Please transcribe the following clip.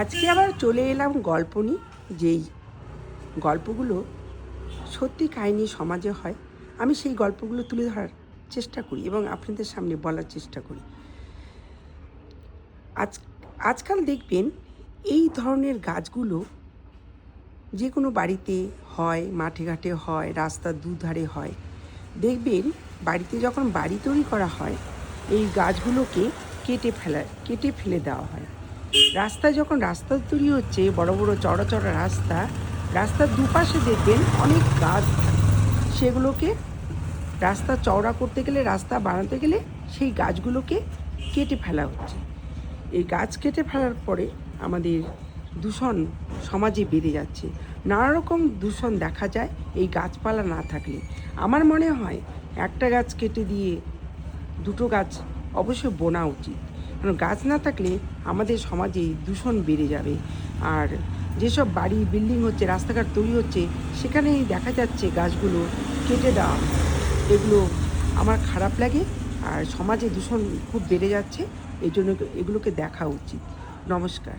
আজকে আবার চলে এলাম গল্প নিয়ে, যেই গল্পগুলো সত্যি কাহিনী সমাজে হয়। আমি সেই গল্পগুলো তুলে ধরার চেষ্টা করি এবং আপনাদের সামনে বলার চেষ্টা করি। আজকাল দেখবেন এই ধরনের গাছগুলো যে কোনো বাড়িতে হয়, মাঠে ঘাটে হয়, রাস্তার দুধারে হয়। দেখবেন বাড়িতে যখন বাড়ি তৈরি করা হয়, এই গাছগুলোকে কেটে ফেলে দেওয়া হয়। রাস্তায় যখন রাস্তা তৈরি হচ্ছে, বড় বড় চড়া চড়া রাস্তার দুপাশে দেখবেন অনেক গাছ থাকে। সেগুলোকে রাস্তা চওড়া করতে গেলে, রাস্তা বানাতে গেলে সেই গাছগুলোকে কেটে ফেলা হচ্ছে। এই গাছ কেটে ফেলার পরে আমাদের দূষণ সমাজে বেড়ে যাচ্ছে। নানা রকম দূষণ দেখা যায় এই গাছপালা না থাকলে। আমার মনে হয় একটা গাছ কেটে দিয়ে দুটো গাছ অবশ্যই বোনা উচিত, কারণ গাছ না থাকলে আমাদের সমাজে দূষণ বেড়ে যাবে। আর যেসব বাড়ি বিল্ডিং হচ্ছে, রাস্তাঘাট তৈরি হচ্ছে, সেখানেই দেখা যাচ্ছে গাছগুলো কেটে দেওয়া। এগুলো আমার খারাপ লাগে, আর সমাজে দূষণ খুব বেড়ে যাচ্ছে। এই জন্য এগুলোকে দেখা উচিত। নমস্কার।